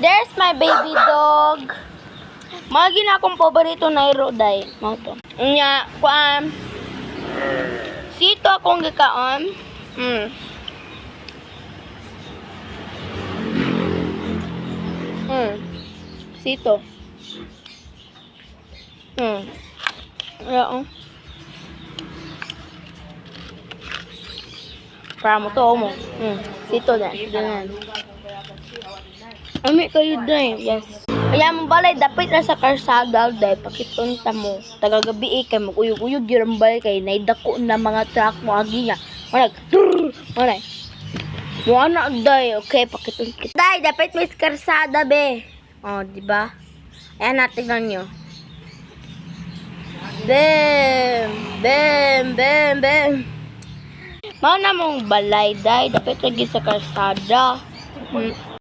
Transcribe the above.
There's my baby dog. Mga gina akong paborito na iro, day. Mga to. Nya, kuan. Sito akong gikaon. Sito. Oo. Para mo to mo. Sito na. Ganyan. Ami kayo day. Yes. Kaya mo balay, dapat na sa karsada day. Pakitunta mo. Tagagabi kay mag-uyog-uyog yung balay kay naidako na mga truck mo agi nga. Marag. Marag. Wala day. Okay, pakitunta. Day, dapat may karsada be. Oh, di ba? Ayan natin nyo. Bam! Bam! Bam! Bam! Mao na mong balay day. Dapat lagi sa karsada.